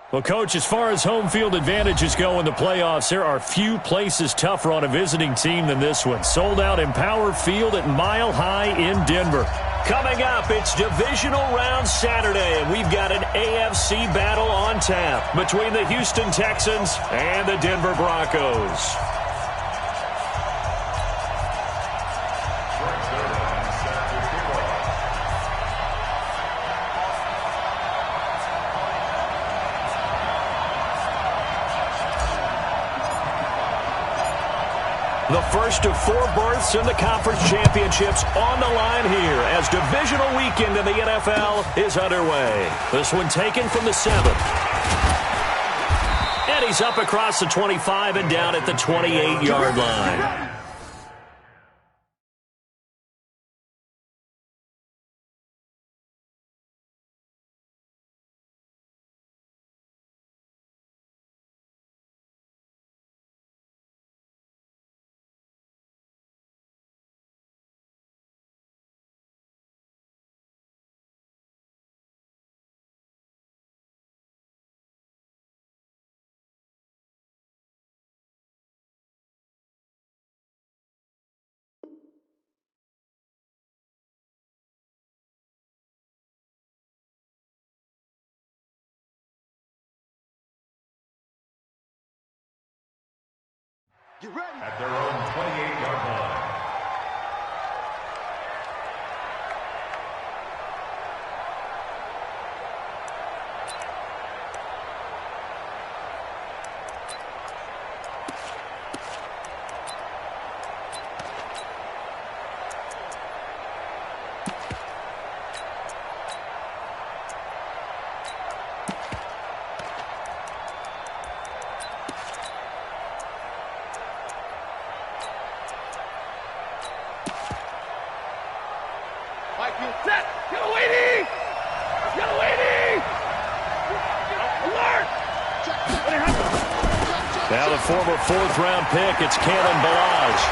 Well, Coach, as far as home field advantages go in the playoffs, there are few places tougher on a visiting team than this one. Sold out Empower Field at Mile High in Denver. Coming up, it's Divisional Round Saturday, and we've got an AFC battle on tap between the Houston Texans and the Denver Broncos. The first of 4 berths in the conference championships on the line here as divisional weekend in the NFL is underway. This one taken from the 7th. And he's up across the 25 and down at the 28-yard line. Get ready. At their own 28-yard line. Set! Get away, Get away, Alert! Now the former 4th-round pick, it's Kalen Ballage.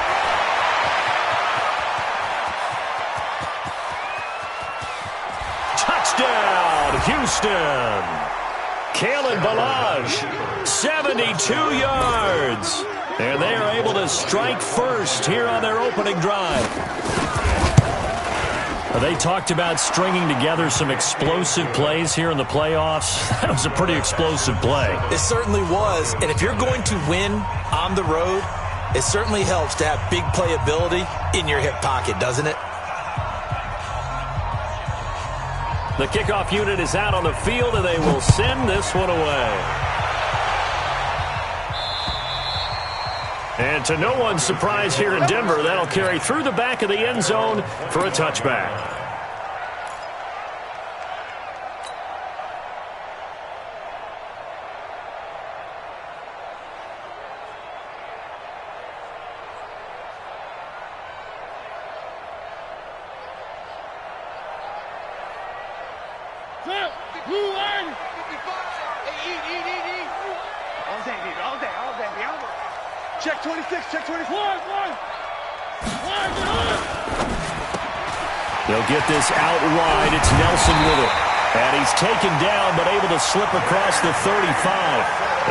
Touchdown, Houston! Kalen Ballage, 72 yards. And they are able to strike first here on their opening drive. They talked about stringing together some explosive plays here in the playoffs. That was a pretty explosive play. It certainly was. And if you're going to win on the road, it certainly helps to have big playability in your hip pocket, doesn't it? The kickoff unit is out on the field, and they will send this one away. And to no one's surprise here in Denver, that'll carry through the back of the end zone for a touchback. Check 26, check 26. They'll get this out wide. It's Nelson with it. And he's taken down, but able to slip across the 35.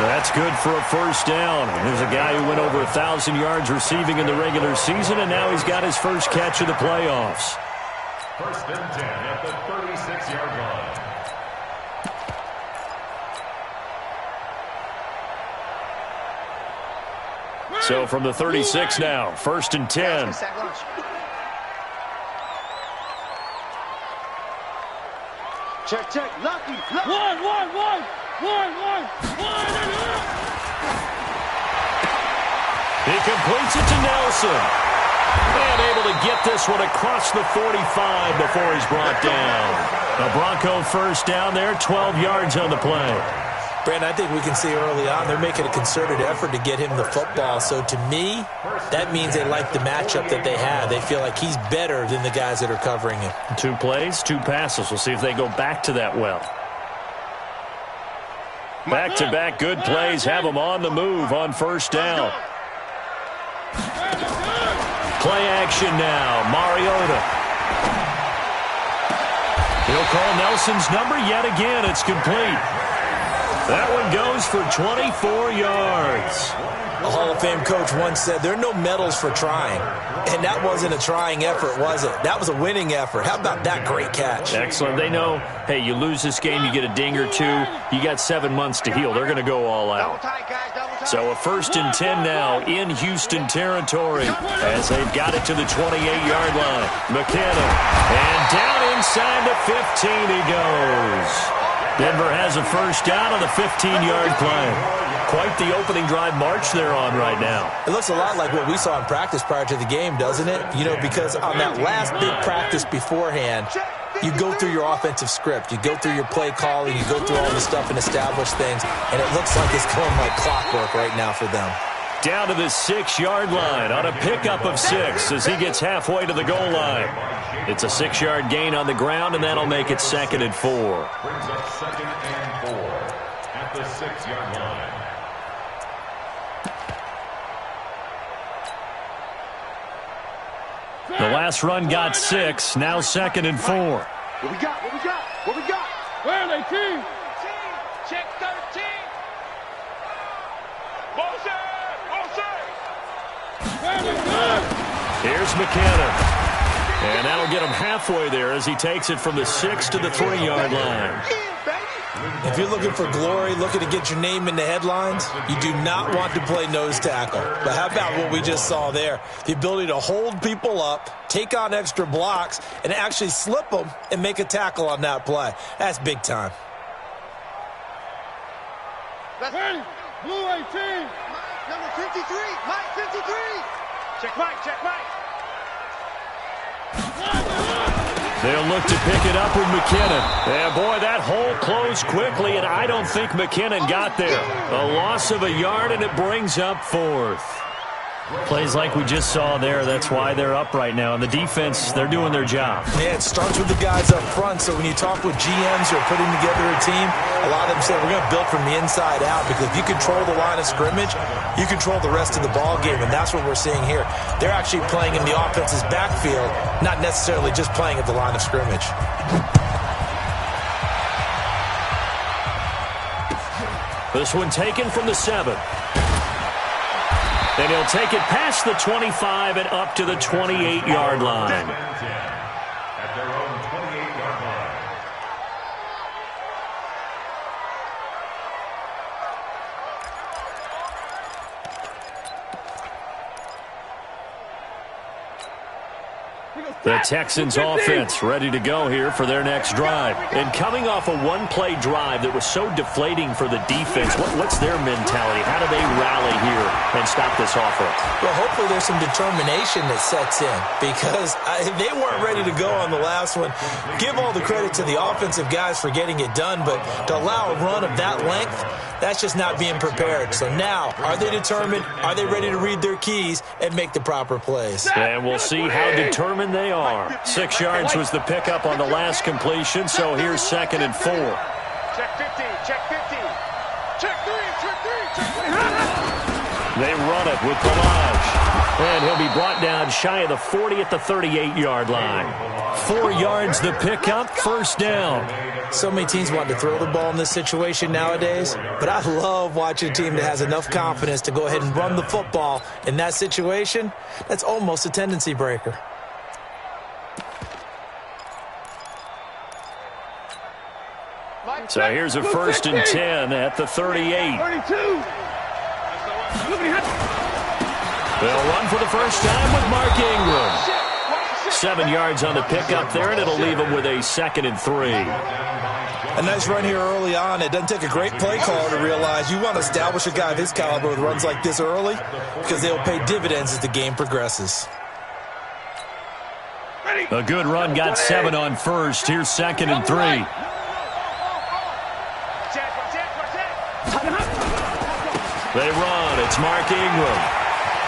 That's good for a first down. There's a guy who went over 1,000 yards receiving in the regular season, and now he's got his first catch of the playoffs. First and 10 at the 36-yard line. So from the 36 now, first and 10. Check, lucky. One. He completes it to Nelson. And able to get this one across the 45 before he's brought down. A Bronco first down there, 12 yards on the play. Brandon, I think we can see early on they're making a concerted effort to get him the football. So to me, that means they like the matchup that they have. They feel like he's better than the guys that are covering him. 2 plays, 2 passes. We'll see if they go back to that well. Back-to-back good plays have them on the move on first down. Play action now, Mariota. He'll call Nelson's number yet again. It's complete. That one goes for 24 yards. A Hall of Fame coach once said, there are no medals for trying. And that wasn't a trying effort, was it? That was a winning effort. How about that great catch? Excellent. They know, hey, you lose this game, you get a ding or two. You got 7 months to heal. They're going to go all out. So a 1st and 10 now in Houston territory as they've got it to the 28-yard line. McKinnon. And down inside the 15 he goes. Denver has a first down on the 15-yard play. Quite the opening drive march they're on right now. It looks a lot like what we saw in practice prior to the game, doesn't it? You know, because on that last big practice beforehand, you go through your offensive script. You go through your play calling. You go through all the stuff and establish things. And it looks like it's going like clockwork right now for them. Down to the 6-yard line on a pickup of 6 as he gets halfway to the goal line. It's a 6-yard gain on the ground, and that'll make it 2nd and 4. Brings up 2nd and 4 at the 6-yard line. The last run got 6. Now 2nd and 4. What we got? What we got? What we got? Where are they, team? Check 13. Where are they good? Here's McKinnon. And that'll get him halfway there as he takes it from the 6 to the 3-yard line. If you're looking for glory, looking to get your name in the headlines, you do not want to play nose tackle. But how about what we just saw there? The ability to hold people up, take on extra blocks, and actually slip them and make a tackle on that play. That's big time. Hey, blue 18. Number 53. Mike 53. Check Mike. Check Mike. They'll look to pick it up with McKinnon. And boy, that hole closed quickly, and I don't think McKinnon got there. A loss of a yard, and it brings up 4th. Plays like we just saw there. That's why they're up right now. And the defense, they're doing their job. Yeah, it starts with the guys up front. So when you talk with GMs who are putting together a team, a lot of them say we're going to build from the inside out, because if you control the line of scrimmage, you control the rest of the ball game, and that's what we're seeing here. They're actually playing in the offense's backfield, not necessarily just playing at the line of scrimmage. This one taken from the 7. And he'll take it past the 25 and up to the 28-yard line. At their own 28-yard line. The Texans offense ready to go here for their next drive. And coming off a one-play drive that was so deflating for the defense, what's their mentality? How do they rally here and stop this offense? Well, hopefully there's some determination that sets in, because they weren't ready to go on the last one. Give all the credit to the offensive guys for getting it done, but to allow a run of that length, that's just not being prepared. So now, are they determined? Are they ready to read their keys and make the proper plays? And we'll see how determined they are. 6 yards was the pickup on the last completion, so here's 2nd and 4. Check 50. Check 50. Check 3. Check 3. Check 3. They run it with Balaj. And he'll be brought down shy of the 40 at the 38-yard line. 4 yards the pickup, first down. So many teams want to throw the ball in this situation nowadays, but I love watching a team that has enough confidence to go ahead and run the football in that situation. That's almost a tendency breaker. So here's a 1st and 10 at the 38. 32. They'll run for the first time with Mark Ingram. 7 yards on the pickup there, and it'll leave them with a 2nd and 3. A nice run here early on. It doesn't take a great play caller to realize you want to establish a guy of his caliber with runs like this early, because they'll pay dividends as the game progresses. A good run got 7 on first. Here's 2nd and 3. They run. It's Mark Ingram.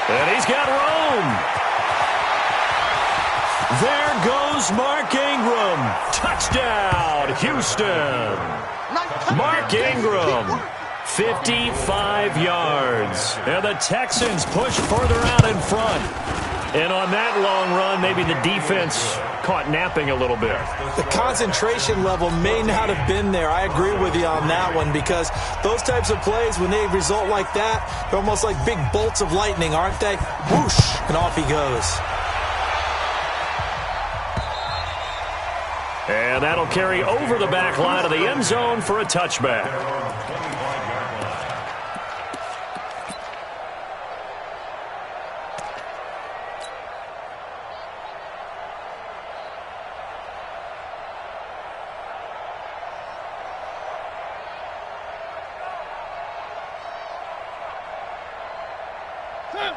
And he's got room. There goes Mark Ingram. Touchdown, Houston. Mark Ingram, 55 yards. And the Texans push further out in front. And on that long run, maybe the defense caught napping a little bit. The concentration level may not have been there. I agree with you on that one, because those types of plays, when they result like that, they're almost like big bolts of lightning, aren't they? Whoosh, and off he goes. And that'll carry over the back line of the end zone for a touchback.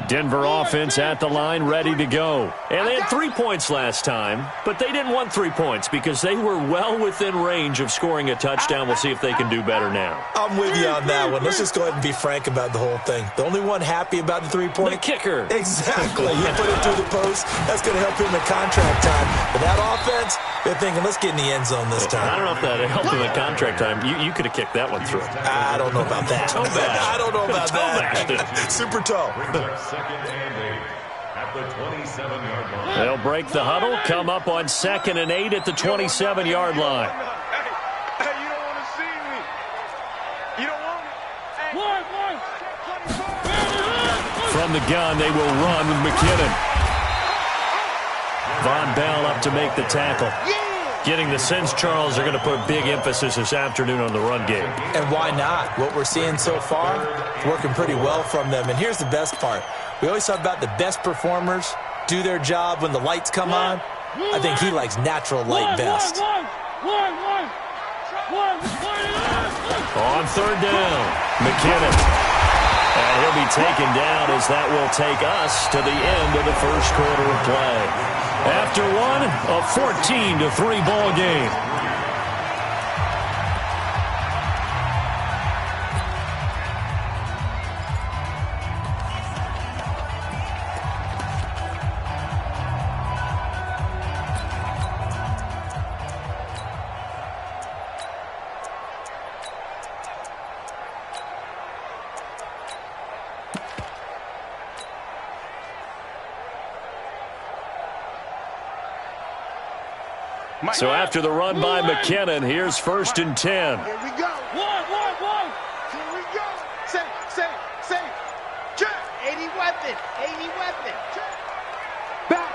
Denver offense at the line, ready to go. And they had 3 points last time, but they didn't want 3 points because they were well within range of scoring a touchdown. We'll see if they can do better now. I'm with you on that one. Let's just go ahead and be frank about the whole thing. The only one happy about the 3-point? The kicker. Exactly. You put it through the post. That's going to help him in contract time. But that offense, they're thinking, let's get in the end zone this time. I don't know if that helped him in contract time. You could have kicked that one through. I don't know about that. Toe bash. I don't know about that. Super toe. Second and 8 at the 27-yard line. They'll break the huddle, come up on 2nd and 8 at the 27-yard line. Hey, you don't want to see me. You don't want me. One. From the gun, they will run with McKinnon. Von Bell up to make the tackle. Getting the sense, Charles, are going to put big emphasis this afternoon on the run game. And why not? What we're seeing so far, working pretty well from them. And here's the best part. We always talk about the best performers do their job when the lights come on. I think he likes natural light best. One. On 3rd down, McKinnon. And he'll be taken down as that will take us to the end of the first quarter of play. After one, a 14-3 ball game. So after the run by McKinnon, here's 1st and 10. Here we go. One. Here we go. Say. Check. 80 weapon. Check. Back.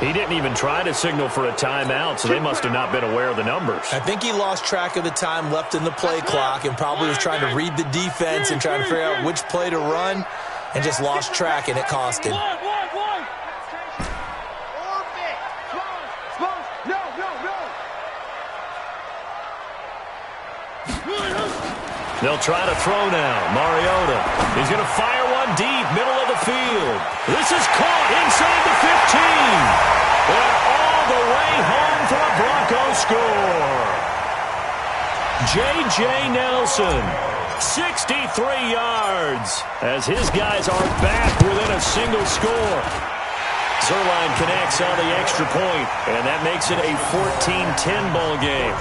He didn't even try to signal for a timeout, so they must have not been aware of the numbers. I think he lost track of the time left in the play clock and probably was trying to read the defense and trying to figure out which play to run, and just lost track, and it cost him. Orbit. No. They'll try to throw now. Mariota. He's going to fire one deep, middle of the field. This is caught inside the 15. And all the way home for a Broncos score. J.J. Nelson, 63 yards, as his guys are back within a single score. Zerline connects on the extra point, and that makes it a 14-10 ball game.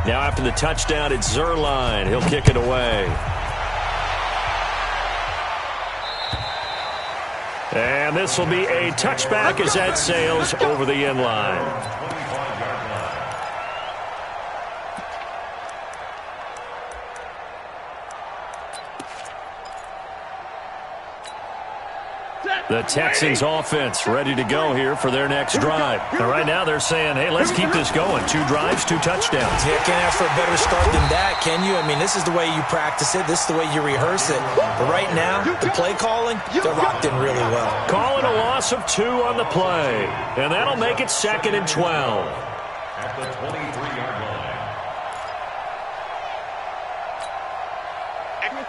Now after the touchdown, it's Zerline. He'll kick it away. And this will be a touchback as that sails over the end line. The Texans offense ready to go here for their next drive. And right now they're saying, hey, let's keep this going. 2 drives, 2 touchdowns. Yeah, can't ask for a better start than that, can you? I mean, this is the way you practice it. This is the way you rehearse it. But right now, the play calling, they're locked in really well. Calling a loss of 2 on the play. And that'll make it 2nd and 12. At the 23-yard line.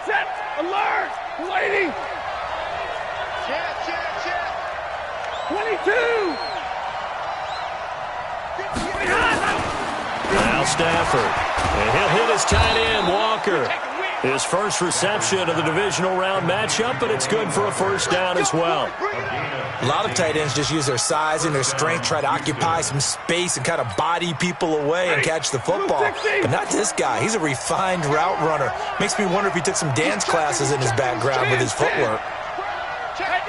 Set. Alert! 280! Check. 22! Now Stafford. And he'll hit his tight end, Walker. His first reception of the divisional round matchup, but it's good for a first down as well. A lot of tight ends just use their size and their strength, try to occupy some space and kind of body people away and catch the football. But not this guy. He's a refined route runner. Makes me wonder if he took some dance classes in his background with his footwork.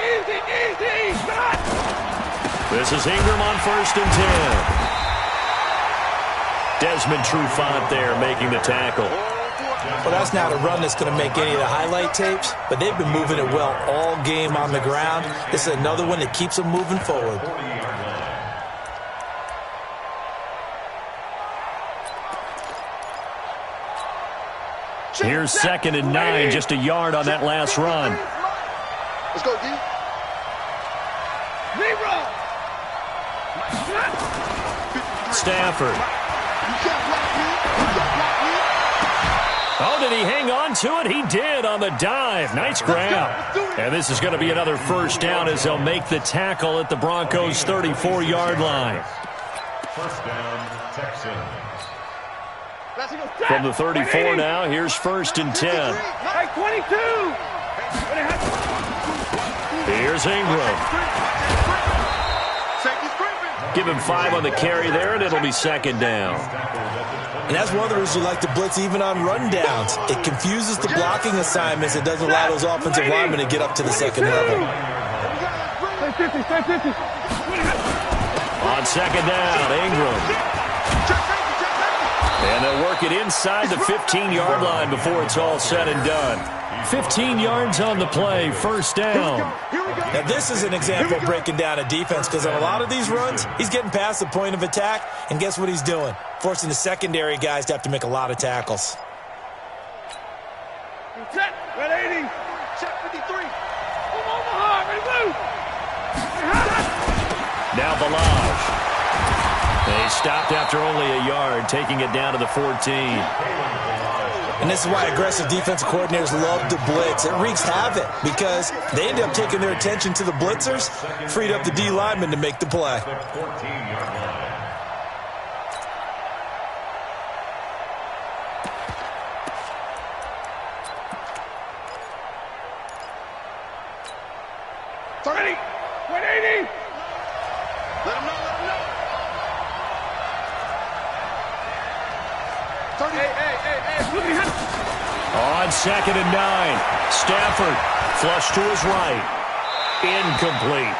Easy! Stop! This is Ingram on 1st and 10. Desmond Trufant there making the tackle. Well, that's not a run that's going to make any of the highlight tapes, but they've been moving it well all game on the ground. This is another one that keeps them moving forward. Here's 2nd and 9, just a yard on that last run. Let's go, D. Zero! Stafford. Oh, did he hang on to it? He did on the dive. Nice grab. And this is going to be another first down as they'll make the tackle at the Broncos' 34-yard line. First down, Texans. From the 34 now, here's 1st and 10. Hey, 22! Here's Ingram. Give him 5 on the carry there, and it'll be 2nd down. And that's one of the reasons you like to blitz even on rundowns. It confuses the blocking assignments. It doesn't allow those offensive linemen to get up to the 2nd level. On 2nd down, Ingram. And they'll work it inside the 15-yard line before it's all said and done. 15 yards on the play, first down. Now, this is an example of breaking down a defense because on a lot of these runs, he's getting past the point of attack, and guess what he's doing? Forcing the secondary guys to have to make a lot of tackles. Check, 180. Check 53. Come on, Mahar, ready, move. Now Balaj. They stopped after only a yard, taking it down to the 14. And this is why aggressive defensive coordinators love to blitz. It wreaks havoc because they end up taking their attention to the blitzers, freed up the D lineman to make the play. 14-yard line. Ready, 180. Let him know. Hey. On 2nd and 9, Stafford flush to his right. Incomplete.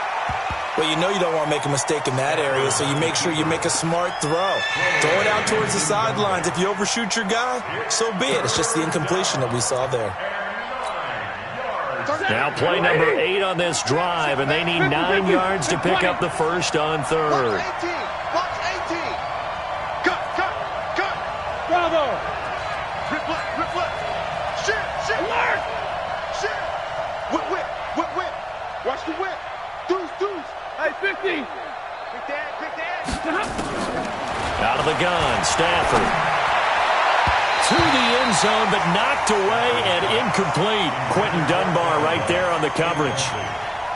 Well, you know you don't want to make a mistake in that area, so you make sure you make a smart throw. Throw it out towards the sidelines. If you overshoot your guy, so be it. It's just the incompletion that we saw there. Now play number 8 on this drive, and they need 9 yards to pick up the first on 3rd. Box 18. Cut. Bravo. Rip left. Shit. Alert. Shit. Whip. Watch the whip. Deuce. Hey, 50. Quick dad. Out of the gun, Stafford. To the end zone, but knocked away and incomplete. Quentin Dunbar right there on the coverage.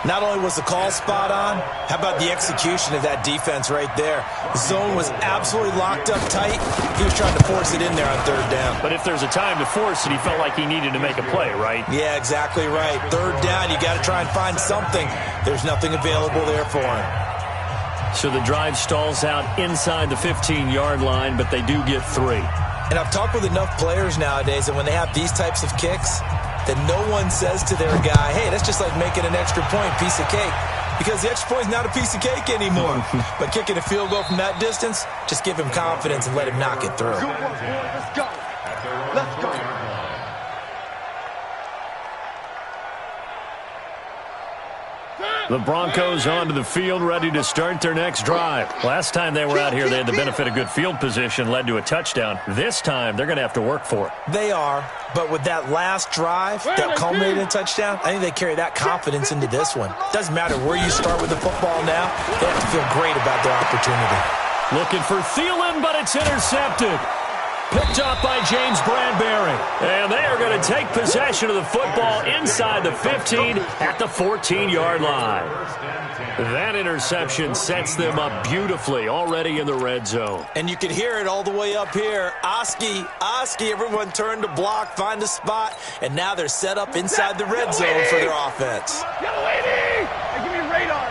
Not only was the call spot on, how about the execution of that defense right there? The zone was absolutely locked up tight. He was trying to force it in there on 3rd down. But if there's a time to force it, he felt like he needed to make a play, right? Yeah, exactly right. 3rd down, you got to try and find something. There's nothing available there for him. So the drive stalls out inside the 15-yard line, but they do get 3. And I've talked with enough players nowadays that when they have these types of kicks, that no one says to their guy, hey, that's just like making an extra point, piece of cake. Because the extra point is not a piece of cake anymore. But kicking a field goal from that distance, just give him confidence and let him knock it through. Good work, boy. Let's go. The Broncos onto the field, ready to start their next drive. Last time they were out here, they had the benefit of good field position, led to a touchdown. This time, they're going to have to work for it. They are, but with that last drive that culminated in a touchdown, I think they carry that confidence into this one. Doesn't matter where you start with the football now, they have to feel great about their opportunity. Looking for Thielen, but it's intercepted. Picked up by James Bradbury. And they are going to take possession of the football inside the 15 at the 14-yard line. That interception sets them up beautifully already in the red zone. And you can hear it all the way up here. Oski, everyone turned to block, find a spot, and now they're set up inside the red zone for their offense. Hey, give me radar.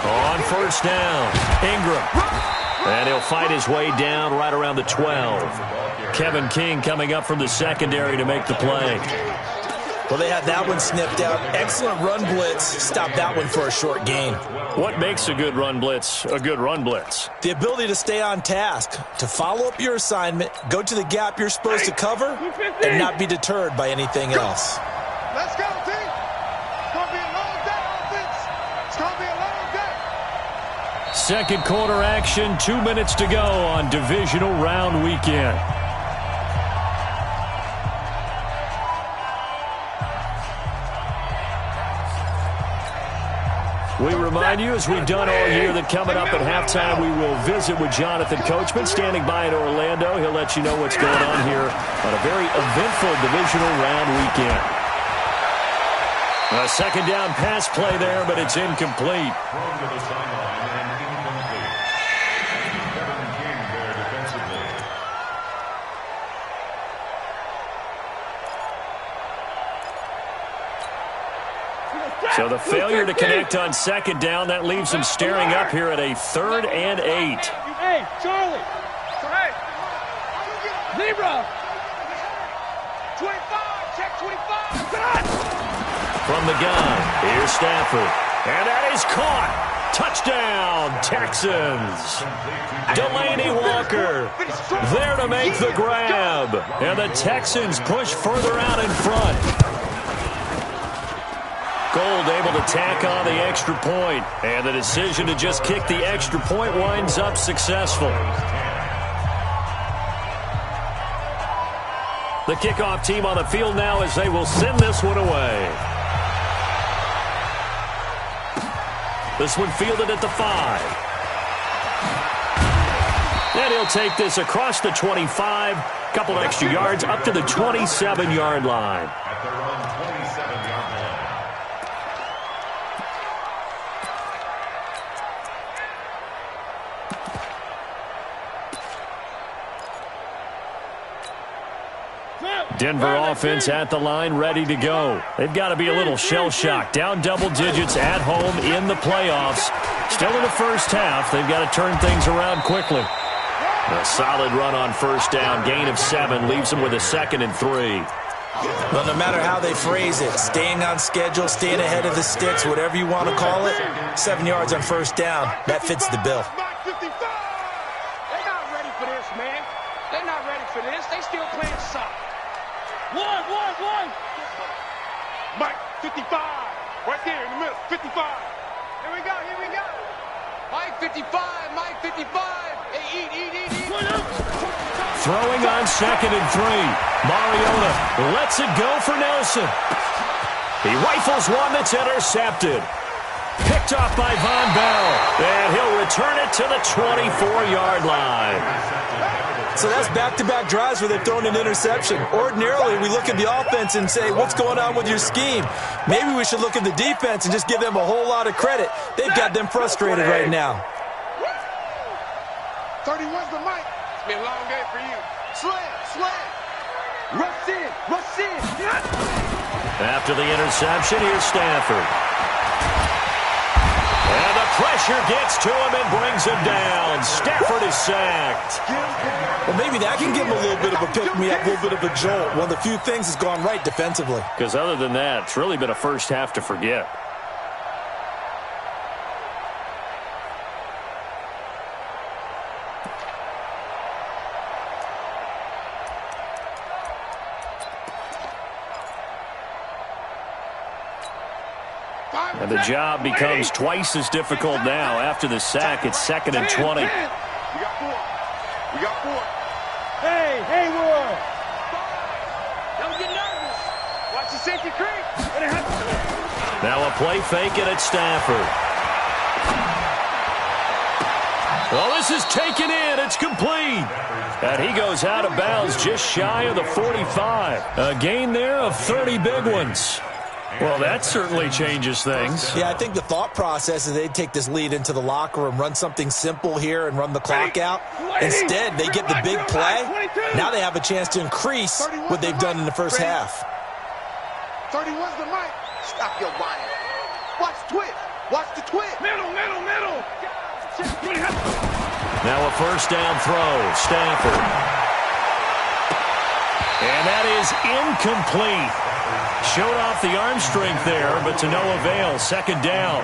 On first down, Ingram. And he'll fight his way down right around the 12. Kevin King coming up from the secondary to make the play. Well, they had that one snipped out. Excellent run blitz. Stopped that one for a short gain. What makes a good run blitz a good run blitz? The ability to stay on task, to follow up your assignment, go to the gap you're supposed to cover, and not be deterred by anything else. Let's go, team. It's going to be a long day, offense. It's going to be a long day. Second quarter action, 2 minutes to go on divisional round weekend. We remind you, as we've done all year, that coming up at halftime, we will visit with Jonathan Coachman, standing by in Orlando. He'll let you know what's going on here on a very eventful divisional round weekend. A second down pass play there, but it's incomplete. Thrown to the sideline and incomplete. Kevin King there defensively. So the failure to connect on second down, that leaves them staring up here at a 3rd and 8. Hey, Charlie. Hey. Zebra. 25, check 25. From the gun, here's Stafford. And that is caught. Touchdown, Texans. Delaney Walker there to make the grab. And the Texans push further out in front. Gold able to tack on the extra point, and the decision to just kick the extra point winds up successful. The kickoff team on the field now as they will send this one away. This one fielded at the 5. And he'll take this across the 25, couple extra yards up to the 27-yard line. At their own 27-yard line. Denver offense at the line, ready to go. They've got to be a little shell-shocked. Down double digits at home in the playoffs. Still in the first half. They've got to turn things around quickly. A solid run on first down. Gain of 7 leaves them with a 2nd and 3. Well, no matter how they phrase it, staying on schedule, staying ahead of the sticks, whatever you want to call it, 7 yards on first down, that fits the bill. They're not ready for this, man. They're not ready for this. They still playing soccer. One. Mike, 55. Right there in the middle, 55. Here we go. Mike, 55. Mike, 55. Hey, eat. Throwing on 2nd and 3. Mariota lets it go for Nelson. He rifles one that's intercepted. Picked off by Von Bell. And he'll return it to the 24-yard line. So that's back-to-back drives where they've thrown an interception. Ordinarily, we look at the offense and say, what's going on with your scheme? Maybe we should look at the defense and just give them a whole lot of credit. They've got them frustrated right now. 31's the mic. It's been a long day for you. Slam. Rush in. After the interception, here's Stafford. And the pressure gets to him and brings him down. Stafford is sacked. Well, maybe that can give him a little bit of a pick-me-up, a little bit of a jolt. One of the few things that's gone right defensively. Because other than that, it's really been a first half to forget. And the job becomes twice as difficult now. After the sack, it's 2nd and 20. We got 4. Hey, Hayward. Don't get nervous. Watch the safety creep. Now a play fake, and it's Stafford. Oh, this is taken in. It's complete. And he goes out of bounds just shy of the 45. A gain there of 30 big ones. Well, that certainly changes things. Yeah, I think the thought process is they'd take this lead into the locker room, run something simple here, and run the clock out. Instead, they get the big play. Now they have a chance to increase what they've done in the first half. 31's the mic. Stop your whining. Watch twist. Watch the twist. Middle. Now a first down throw. Stafford. And that is incomplete. Showed off the arm strength there, but to no avail. Second down.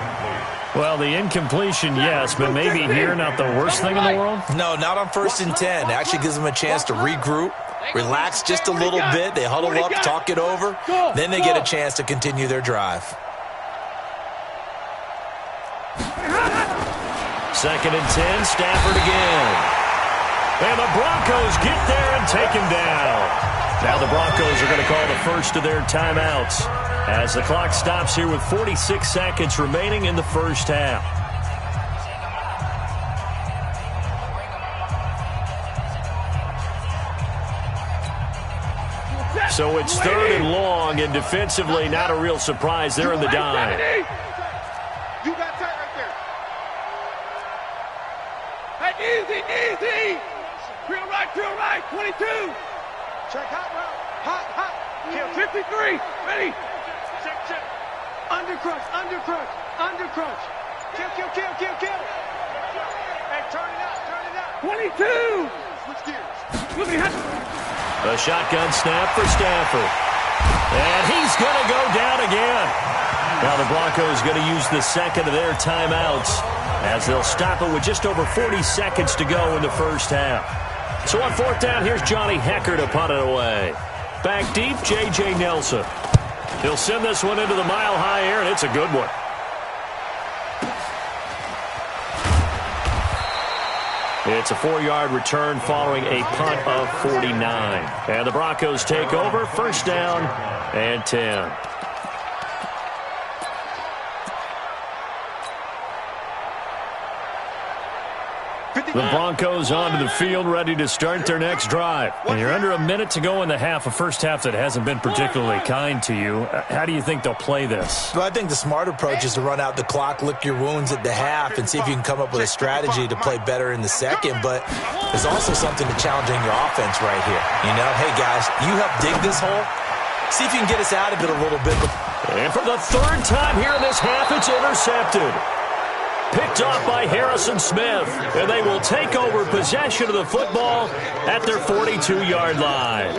Well, the incompletion, yes, but maybe here not the worst thing in the world? No, not on 1st and 10. It actually gives them a chance to regroup, relax just a little bit. They huddle up, talk it over. Then they get a chance to continue their drive. 2nd and 10, Stafford again. And the Broncos get there and take him down. Now the Broncos are going to call the first of their timeouts as the clock stops here with 46 seconds remaining in the first half. So it's 3rd and long, and defensively not a real surprise. They're in the dime. You got tight right there. Easy. Drill right, 22. Check hot route. Hot. Kill 53. Ready. Check. Undercrunch. Kill. Hey, turn it out. 22. Switch gears. Look at A shotgun snap for Stafford. And he's going to go down again. Now the Broncos going to use the second of their timeouts as they'll stop it with just over 40 seconds to go in the first half. So on 4th down, here's Johnny Hecker to punt it away. Back deep, J.J. Nelson. He'll send this one into the mile-high air, and it's a good one. It's a 4-yard return following a punt of 49. And the Broncos take over, 1st down and 10. The Broncos onto the field, ready to start their next drive. And you're under a minute to go in the half, a first half that hasn't been particularly kind to you. How do you think they'll play this? Well, I think the smart approach is to run out the clock, lick your wounds at the half, and see if you can come up with a strategy to play better in the second. But there's also something to challenging your offense right here. You know, hey, guys, you help dig this hole. See if you can get us out of it a little bit. And for the 3rd time here in this half, it's intercepted. Picked off by Harrison Smith, and they will take over possession of the football at their 42-yard line.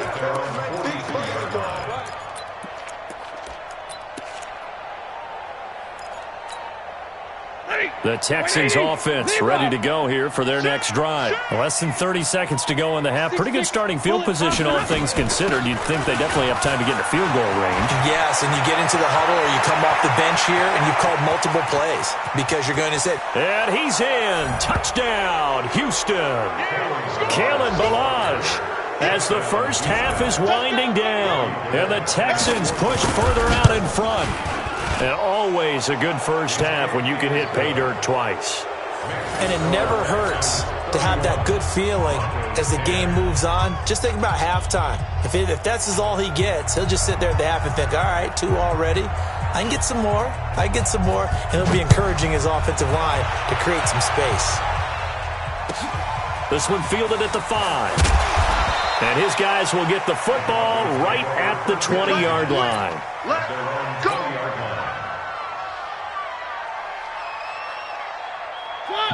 The Texans offense ready to go here for their next drive. Less than 30 seconds to go in the half. Pretty good starting field position, all things considered. You'd think they definitely have time to get to field goal range. Yes, and you get into the huddle or you come off the bench here and you've called multiple plays because you're going to say, and he's in. Touchdown, Houston. Kalen Ballage as the first half is winding down. And the Texans push further out in front. And always a good first half when you can hit pay dirt twice. And it never hurts to have that good feeling as the game moves on. Just think about halftime. If that's all he gets, he'll just sit there at the half and think, all right, 2 already. I can get some more. And he'll be encouraging his offensive line to create some space. This one fielded at the 5. And his guys will get the football right at the 20-yard line. Let's go.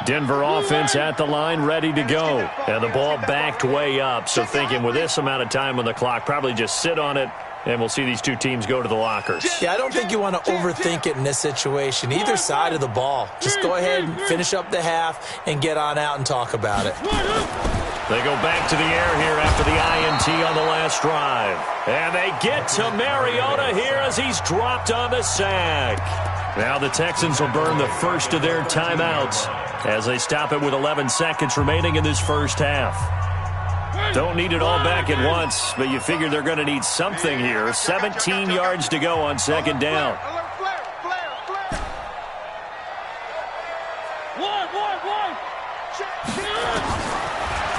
Denver offense at the line, ready to go. And the ball backed way up. So thinking with this amount of time on the clock, probably just sit on it, and we'll see these two teams go to the lockers. Yeah, I don't think you want to overthink it in this situation. Either side of the ball. Just go ahead and finish up the half and get on out and talk about it. They go back to the air here after the INT on the last drive. And they get to Mariota here as he's dropped on the sack. Now the Texans will burn the first of their timeouts as they stop it with 11 seconds remaining in this first half. Don't need it all back at once, but you figure they're going to need something here. 17 yards to go on 2nd down. One.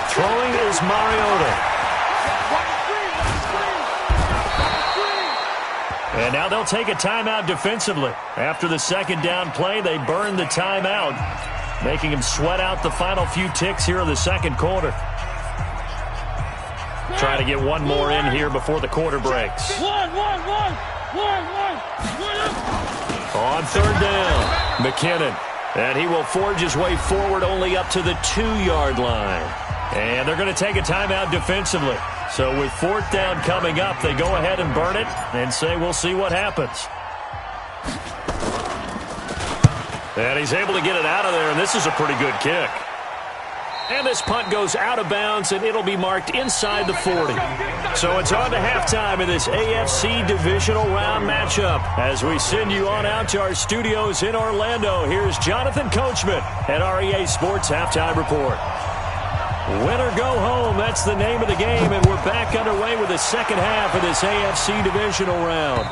Throwing is Mariota. And now they'll take a timeout defensively. After the second down play, they burn the timeout, making him sweat out the final few ticks here in the second quarter. Trying to get one more in here before the quarter breaks. On third down, McKinnon. And he will forge his way forward only up to the 2-yard line. And they're going to take a timeout defensively. So with fourth down coming up, they go ahead and burn it and say we'll see what happens. And he's able to get it out of there, and this is a pretty good kick. And this punt goes out of bounds, and it'll be marked inside the 40. So it's on to halftime in this AFC divisional round matchup. As we send you on out to our studios in Orlando, here's Jonathan Coachman at REA Sports Halftime Report. Win or go home, that's the name of the game, and we're back underway with the second half of this AFC divisional round.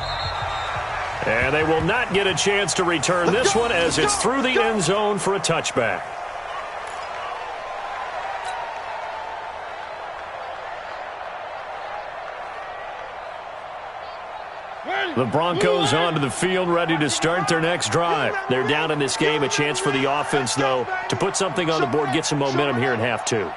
And they will not get a chance to return this one as it's through the end zone for a touchback. The Broncos onto the field, ready to start their next drive. They're down in this game. A chance for the offense, though, to put something on the board, get some momentum here in half two.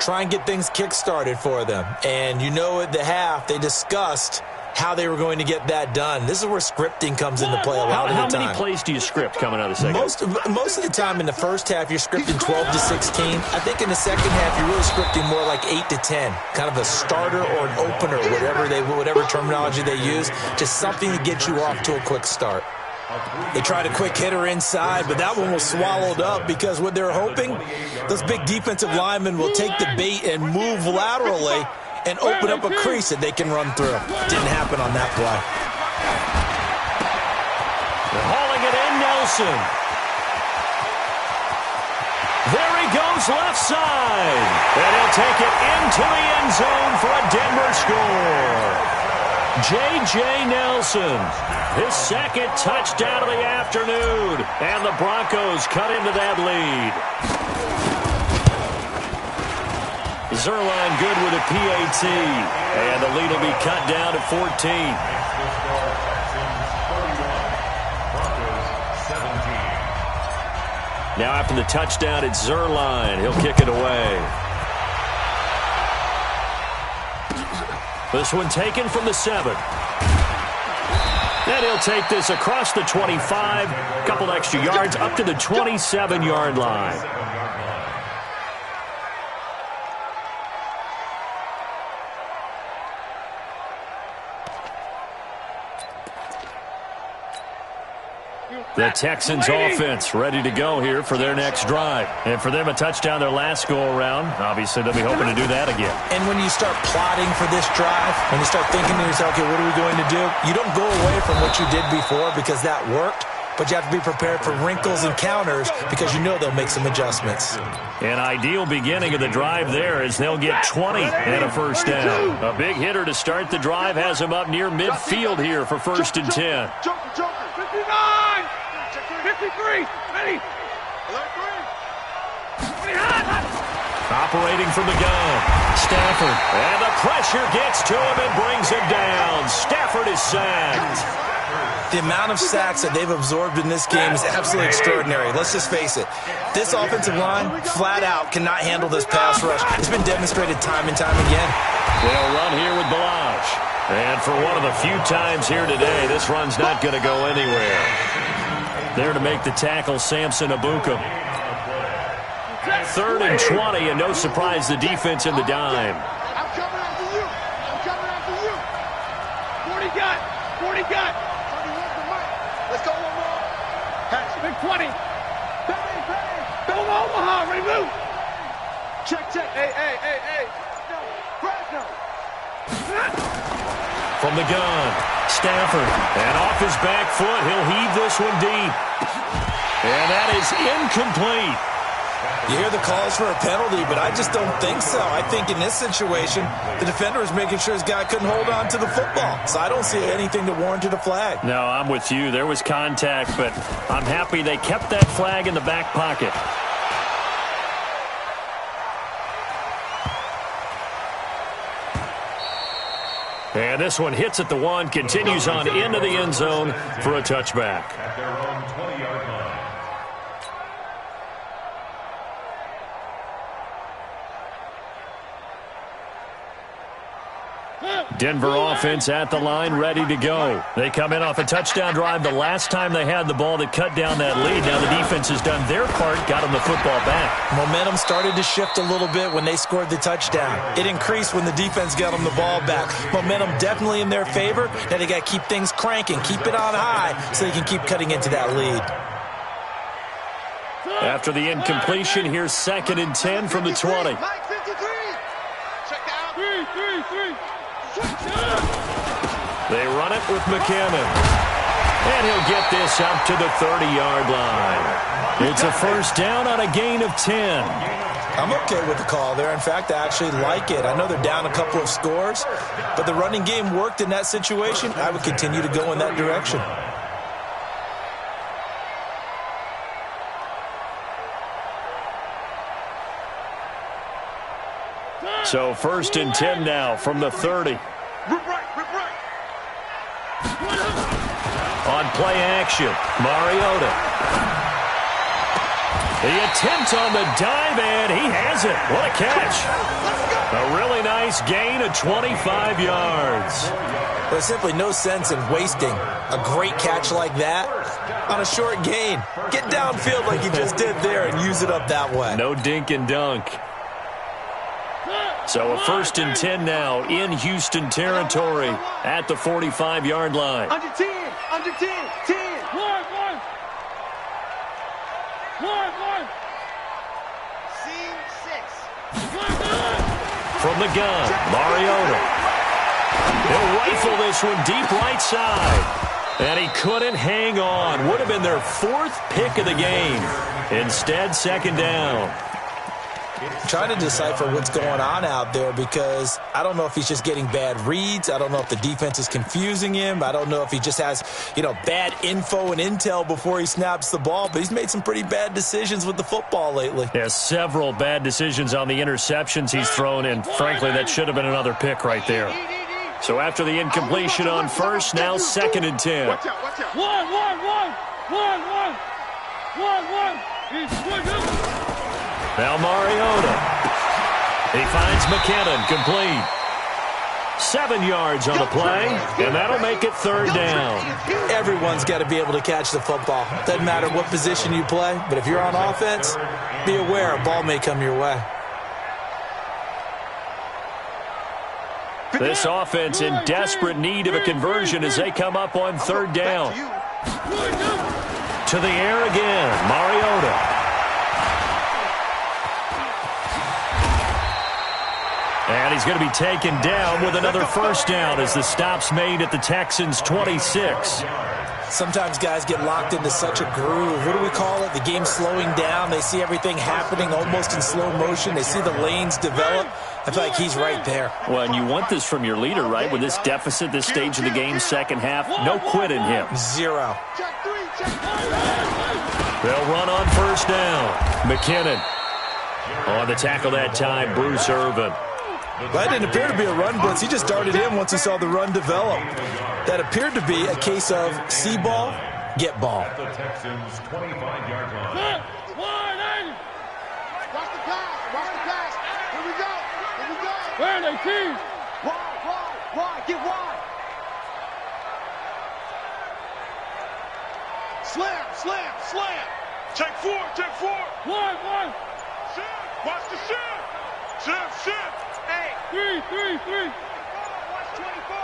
Try and get things kick-started for them. And you know at the half, they discussed how they were going to get that done. This is where scripting comes into play a lot of the time. How many plays do you script coming out of the second? Most of the time in the first half, you're scripting 12 to 16. I think in the second half, you're really scripting more like 8 to 10. Kind of a starter or an opener, whatever terminology they use. Just something to get you off to a quick start. They tried a quick hitter inside, but that one was swallowed up because what they're hoping, those big defensive linemen will take the bait and move laterally and open up a crease that they can run through. Didn't happen on that play. They're hauling it in, Nelson. There he goes left side. And he'll take it into the end zone for a Denver score. J.J. Nelson, his second touchdown of the afternoon. And the Broncos cut into that lead. Zuerlein good with a PAT. And the lead will be cut down to 14. Now after the touchdown, it's Zuerlein. He'll kick it away. This one taken from the 7. And he'll take this across the 25. A couple extra yards up to the 27-yard line. The Texans offense ready to go here for their next drive. And for them, a touchdown their last go-around. Obviously, they'll be hoping to do that again. And when you start plotting for this drive, when you start thinking to yourself, okay, what are we going to do? You don't go away from what you did before because that worked, but you have to be prepared for wrinkles and counters because you know they'll make some adjustments. An ideal beginning of the drive there as they'll get 20 and a first down. A big hitter to start the drive has him up near midfield here for first and 10. 53, ready. Operating from the gun, Stafford. And the pressure gets to him and brings him down. Stafford is sacked. The amount of sacks that they've absorbed in this game is absolutely extraordinary. Let's just face it. This offensive line, flat out, cannot handle this pass rush. It's been demonstrated time and time again. They'll run here with Balaj. And for one of the few times here today, this run's not going to go anywhere. There to make the tackle, Samson Abuka. 3rd and 20, and no surprise, the defense in the dime. I'm coming after you. I'm coming after you. 40 got. 40 got. 31 for Mike. Let's go one more. Hatch. Big 20. Bang. Go Omaha. Ready, move. Check. Hey. No. From the gun, Stafford. And off his back foot, he'll heave this one deep. And that is incomplete. You hear the calls for a penalty, but I just don't think so. I think in this situation, the defender is making sure his guy couldn't hold on to the football. So I don't see anything to warrant a flag. No, I'm with you. There was contact, but I'm happy they kept that flag in the back pocket. And this one hits at the 1, continues on into the end zone for a touchback. At their own 20-yard line. Denver offense at the line, ready to go. They come in off a touchdown drive the last time they had the ball that cut down that lead. Now the defense has done their part, got them the football back. Momentum started to shift a little bit when they scored the touchdown. It increased when the defense got them the ball back. Momentum definitely in their favor. Now they got to keep things cranking, keep it on high so they can keep cutting into that lead. After the incompletion, here's 2nd and 10 from the 20. Mike 53. Check out. 3. They run it with McKinnon. And he'll get this up to the 30-yard line. It's a first down on a gain of 10. I'm okay with the call there. In fact, I actually like it. I know they're down a couple of scores, but the running game worked in that situation. I would continue to go in that direction. So 1st and 10 now from the 30. Rip right. On play action, Mariota. The attempt on the dive, and he has it. What a catch. A really nice gain of 25 yards. There's simply no sense in wasting a great catch like that on a short gain. Get downfield like you just did there and use it up that way. No dink and dunk. So a 1st and 10 now in Houston territory at the 45-yard line. Under 10. 10. 1. Scene 6. From the gun, Mariota. He'll rifle this one deep right side. And he couldn't hang on. Would have been their 4th pick of the game. Instead, 2nd down. Trying to decipher what's going on out there because I don't know if he's just getting bad reads. I don't know if the defense is confusing him. I don't know if he just has, bad info and intel before he snaps the ball. But he's made some pretty bad decisions with the football lately. Yeah, several bad decisions on the interceptions he's thrown, and frankly, that should have been another pick right there. So after the incompletion on 1st, now 2nd and 10. Watch out. 1. Now Mariota. He finds McKinnon complete. 7 yards on the play, and that'll make it 3rd down. Everyone's got to be able to catch the football. Doesn't matter what position you play, but if you're on offense, be aware a ball may come your way. This offense in desperate need of a conversion as they come up on 3rd down. To the air again, Mariota. And he's going to be taken down with another first down as the stop's made at the Texans' 26. Sometimes guys get locked into such a groove. What do we call it? The game's slowing down. They see everything happening almost in slow motion. They see the lanes develop. I feel like he's right there. Well, and you want this from your leader, right? With this deficit, this stage of the game, second half, no quit in him. Zero. They'll run on first down. McKinnon on the tackle that time, Bruce Irvin. That didn't appear to be a run blitz. He just darted in once he saw the run develop. That appeared to be a case of see ball, get ball. The Texans' 25-yard line. Watch the pass. Here we go. Where are they, team? Wide. Get wide. Slam. Check four. One. Shift. Watch the shift. Shift. Hey. Three. Watch 24.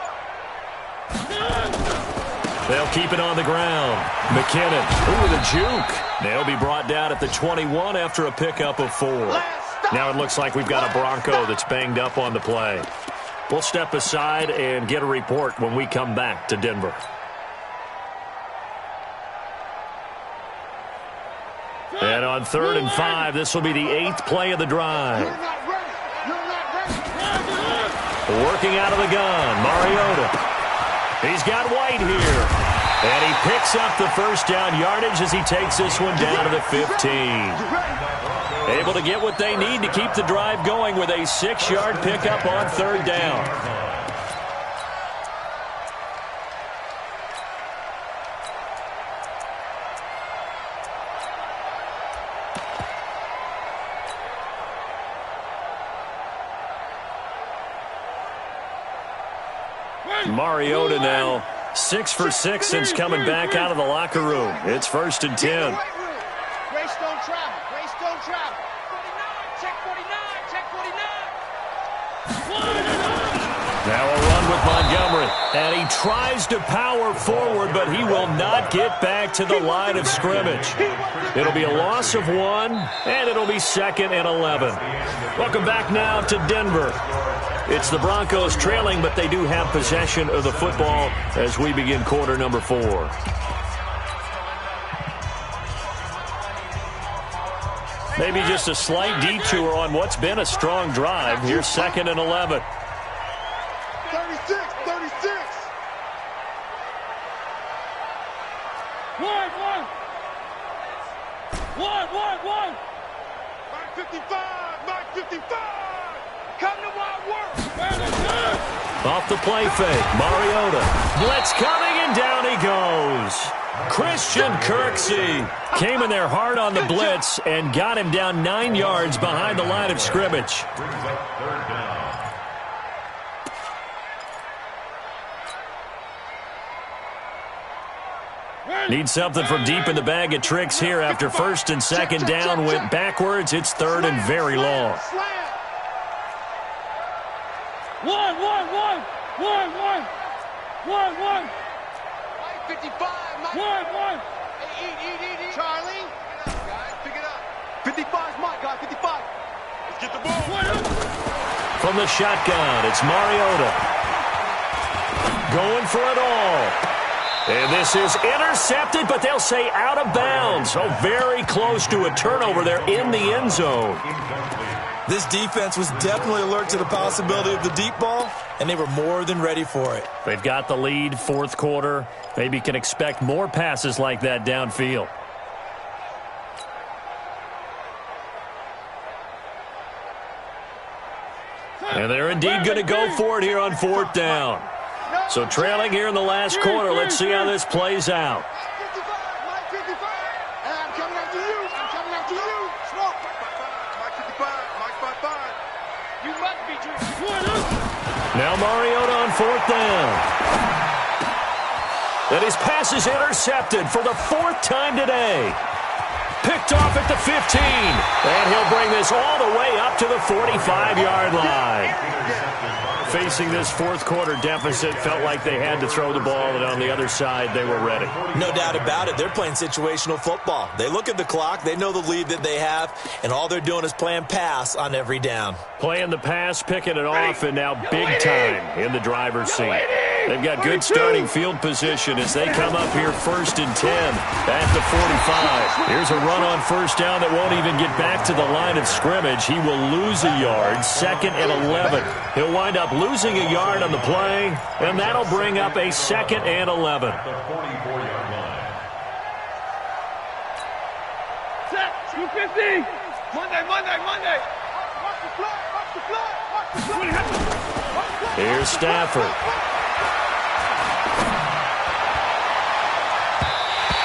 They'll keep it on the ground. McKinnon, with a juke. They'll be brought down at the 21 after a pickup of 4. Now it looks like we've got a Bronco that's banged up on the play. We'll step aside and get a report when we come back to Denver. And on 3rd and 5, this will be the 8th play of the drive. You're not ready. Working out of the gun, Mariota. He's got White here. And he picks up the first down yardage as he takes this one down to the 15. Able to get what they need to keep the drive going with a 6-yard pickup on 3rd down. Mariota now 6 for 6 since coming back out of the locker room. It's 1st and 10. Grace don't travel. Grace don't travel. 49. Check 49. Check 49. Now a run with Montgomery. And he tries to power forward, but he will not get back to the line of scrimmage. It'll be a loss of 1, and it'll be 2nd and 11. Welcome back now to Denver. It's the Broncos trailing, but they do have possession of the football as we begin quarter number 4. Maybe just a slight detour on what's been a strong drive. Here's 2nd and 11. 36. 36. 1. Mike 55. Mike 55. Come to wild work. Off the play fake, Mariota. Blitz coming, and down he goes. Christian Kirksey came in there hard on the blitz and got him down 9 yards behind the line of scrimmage. Brings up 3rd down. Need something from deep in the bag of tricks here after 1st and 2nd down went backwards. It's 3rd and very long. 1. Mike 55. Mike. 1. Eat. Charlie. Guys, pick it up. 55's Mike, guys. 55. Let's get the ball. From the shotgun, it's Mariota. Going for it all. And this is intercepted, but they'll say out of bounds. So very close to a turnover there in the end zone. This defense was definitely alert to the possibility of the deep ball, and they were more than ready for it. They've got the lead, 4th quarter. Maybe can expect more passes like that downfield. And they're indeed going to go for it here on 4th down. So trailing here in the last quarter, let's see how this plays out. Mike 55. And I'm coming after you. Smoke. Mike 55. Mike 55. You must be drinking. Now Mariota on 4th down. And his pass is intercepted for the 4th time today. Picked off at the 15. And he'll bring this all the way up to the 45-yard line. Facing this 4th quarter deficit, felt like they had to throw the ball, and on the other side, they were ready. No doubt about it. They're playing situational football. They look at the clock, they know the lead that they have, and all they're doing is playing pass on every down. Playing the pass, picking it off, and now big time in the driver's seat. They've got good starting field position as they come up here 1st and 10 at the 45. Here's a run on 1st down that won't even get back to the line of scrimmage. He will lose a yard, 2nd and 11. He'll wind up losing a yard on the play, and that'll bring up a 2nd and 11. The 44-yard line. Set. 250. Monday. Watch the fly. Here's Stafford.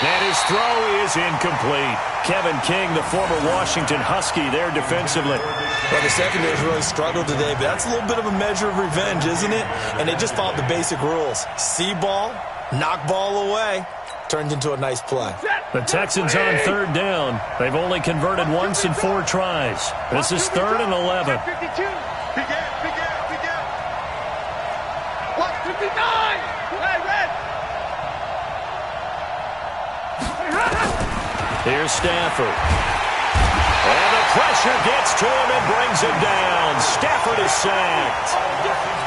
And his throw is incomplete. Kevin King, the former Washington Husky, there defensively. Well, the secondary's really struggled today, but that's a little bit of a measure of revenge, isn't it? And they just followed the basic rules. See ball, knock ball away, turned into a nice play. The Texans on 3rd down. They've only converted once in 4 tries. This is 3rd and 11. 52. Big out. What? 59. Red. Here's Stafford. And the pressure gets to him and brings him down. Stafford is sacked.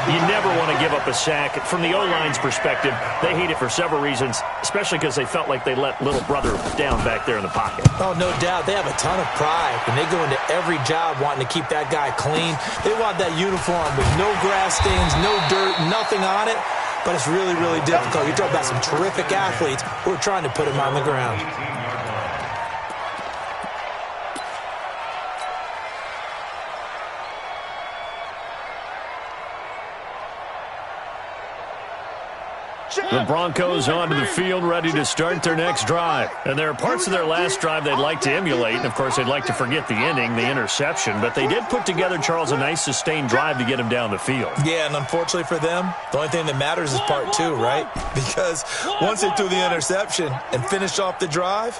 You never want to give up a sack. From the O-line's perspective, they hate it for several reasons, especially because they felt like they let little brother down back there in the pocket. Oh, no doubt. They have a ton of pride. When they go into every job wanting to keep that guy clean, they want that uniform with no grass stains, no dirt, nothing on it. But it's really, really difficult. You're talking about some terrific athletes who are trying to put him on the ground. The Broncos onto the field, ready to start their next drive. And there are parts of their last drive they'd like to emulate. And, of course, they'd like to forget the ending, the interception. But they did put together, Charles, a nice sustained drive to get him down the field. Yeah, and unfortunately for them, the only thing that matters is part two, right? Because once they threw the interception and finished off the drive,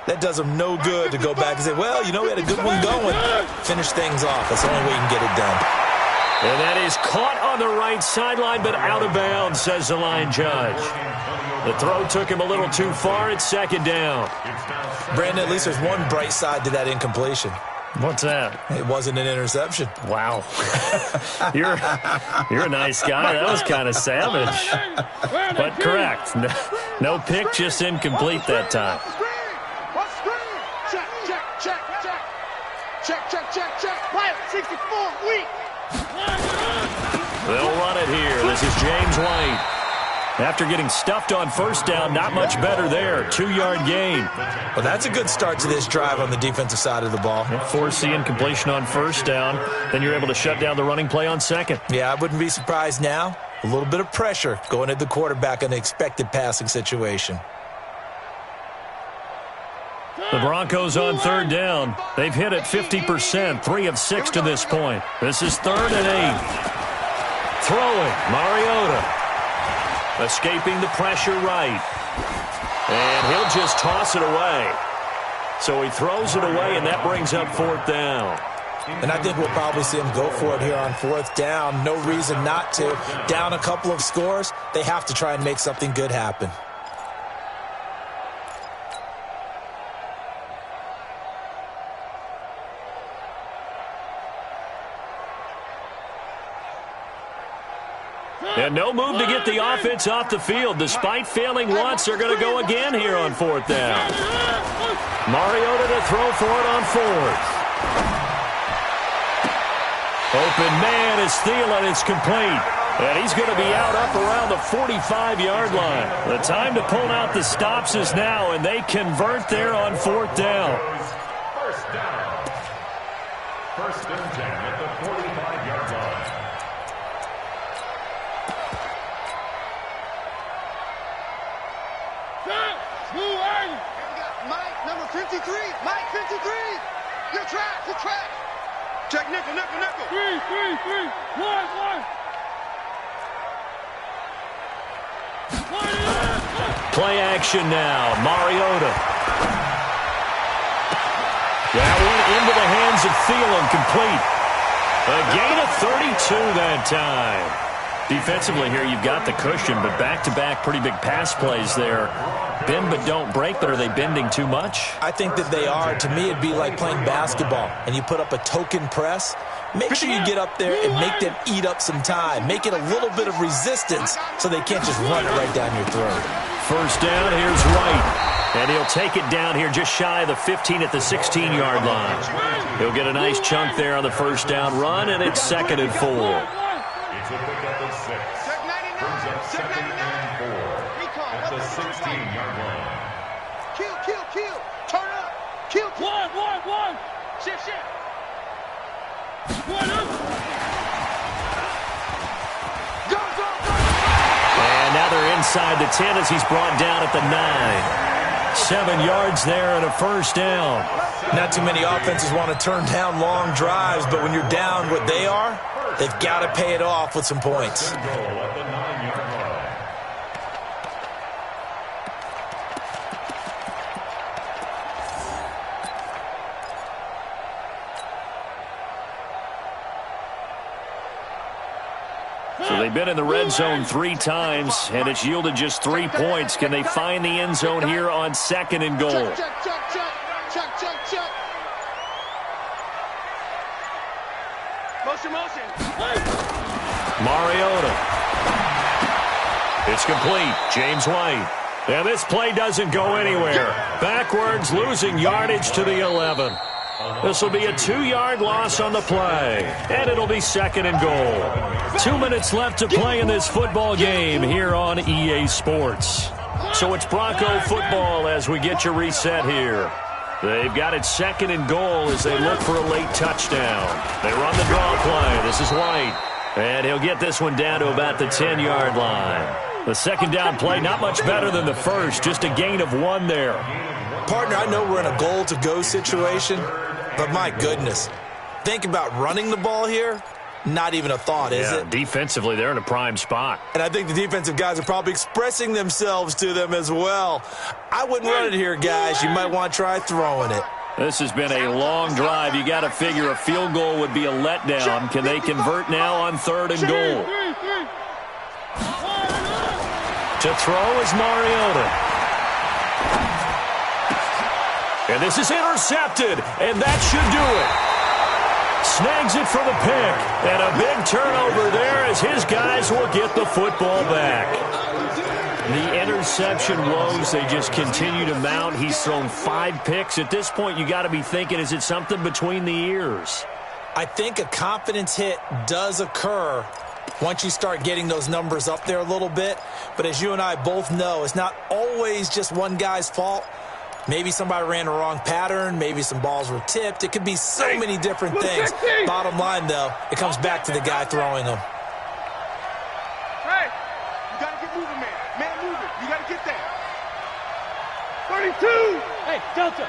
that does them no good to go back and say, well, you know, we had a good one going. Finish things off. That's the only way you can get it done. And that is caught on the right sideline, but out of bounds, says the line judge. The throw took him a little too far. It's second down. Brandon, at least there's one bright side to that incompletion. What's that? It wasn't an interception. Wow. You're a nice guy. That was kind of savage. But correct. No pick, just incomplete that time. Check. Right, 64, weak. They'll run it here. This is James White. After getting stuffed on first down, not much better there. 2-yard gain. Well, that's a good start to this drive on the defensive side of the ball. Force the incompletion on first down. Then you're able to shut down the running play on second. Yeah, I wouldn't be surprised now. A little bit of pressure going at the quarterback in an expected passing situation. The Broncos on third down. They've hit it 50%, 3 of 6 to this point. This is 3rd and 8. Throwing, Mariota. Escaping the pressure right. And he'll just toss it away. So he throws it away, and that brings up 4th down. And I think we'll probably see him go for it here on 4th down. No reason not to. Down a couple of scores, they have to try and make something good happen. And no move to get the offense off the field. Despite failing once, they're going to go again here on 4th down. Mariota to throw for it on 4th. Open man is Thielen. It's complete. And he's going to be out up around the 45-yard line. The time to pull out the stops is now, and they convert there on 4th down. First down. 1st and 10 at the 45-yard line. Mike, number 53. Mike, 53. Your track. Check nickel. 3. 1. Play action now. Mariota. That one into the hands of Thielen, complete. A gain of 32 that time. Defensively here, you've got the cushion, but back-to-back pretty big pass plays there. Bend but don't break, but are they bending too much? I think that they are. To me, it'd be like playing basketball, and you put up a token press. Make sure you get up there and make them eat up some time. Make it a little bit of resistance so they can't just run it right down your throat. First down, here's White. And he'll take it down here just shy of the 15 at the 16-yard line. He'll get a nice chunk there on the first down run, and it's 2nd and 4. It's a pickup of 6. Brings up 2nd and 4 at the 16-yard line. Kill. Turn up. Kill. 1. Shift. Go. And now they're inside the 10 as he's brought down at the 9. 7 yards there and a first down. Not too many offenses want to turn down long drives, but when you're down what they are, they've got to pay it off with some points. Goal at the 9-yard line. So they've been in the red zone 3 times, and it's yielded just 3 points. Can they find the end zone here on 2nd and goal? Check. Motion. Mariota. It's complete. James White. And this play doesn't go anywhere. Backwards, losing yardage to the 11. This will be a 2-yard loss on the play, and it'll be 2nd and goal. 2 minutes left to play in this football game here on EA Sports. So it's Bronco football as we get your reset here. They've got it 2nd and goal as they look for a late touchdown. They run the draw play. This is White, and he'll get this one down to about the 10-yard line. The second down play, not much better than the first, just a gain of 1 there. Partner, I know we're in a goal-to-go situation, but my goodness, think about running the ball here. Not even a thought, is it? Defensively, they're in a prime spot. And I think the defensive guys are probably expressing themselves to them as well. I wouldn't run it here, guys. You might want to try throwing it. This has been a long drive. You got to figure a field goal would be a letdown. Can they convert now on 3rd and goal? To throw is Mariota. And this is intercepted, and that should do it. Snags it for the pick, and a big turnover there as his guys will get the football back. The interception woes, they just continue to mount. He's thrown 5 picks. At this point, you got to be thinking, is it something between the ears? I think a confidence hit does occur once you start getting those numbers up there a little bit. But as you and I both know, it's not always just one guy's fault. Maybe somebody ran the wrong pattern. Maybe some balls were tipped. It could be so many different things. Bottom line, though, it comes back to the guy throwing them. Hey, you got to get moving, man. Man moving. You got to get there. 32. Hey, Delta.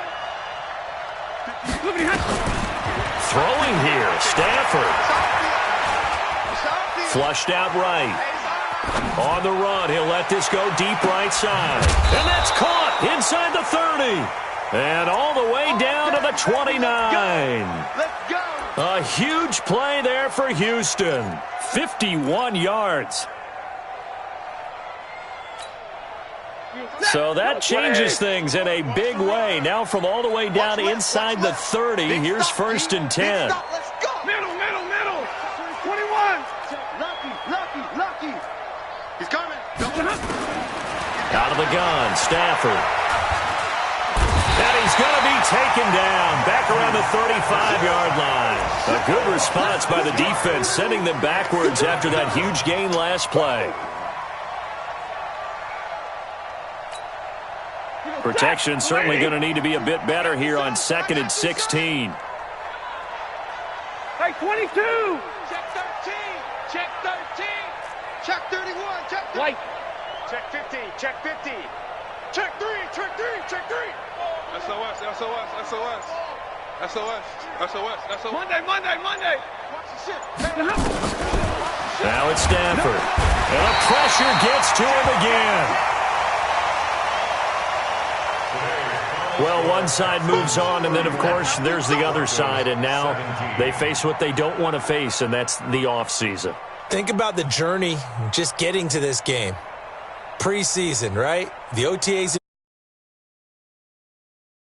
Throwing here, Stafford. Flushed out right. On the run, he'll let this go deep right side. And that's caught inside the 30. And all the way down to the 29. Let's go. A huge play there for Houston. 51 yards. So that changes things in a big way. Now from all the way down inside the 30, here's 1st and 10. Let's go. Middle. 21. Lucky. He's coming. Out of the gun, Stafford. And he's going to be taken down back around the 35-yard line. A good response by the defense, sending them backwards after that huge gain last play. Protection certainly going to need to be a bit better here on 2nd and 16. Hey, 22. Check 13. Check 13. Check 31. Check 30. White. Check 15. Check 50. Check 3. Check 3. Check 3. SOS. Monday. Watch the shit. Now it's Stafford. And the pressure gets to him again. Well, one side moves on, and then, of course, there's the other side, and now they face what they don't want to face, and that's the offseason. Think about the journey just getting to this game. Preseason, right? The OTAs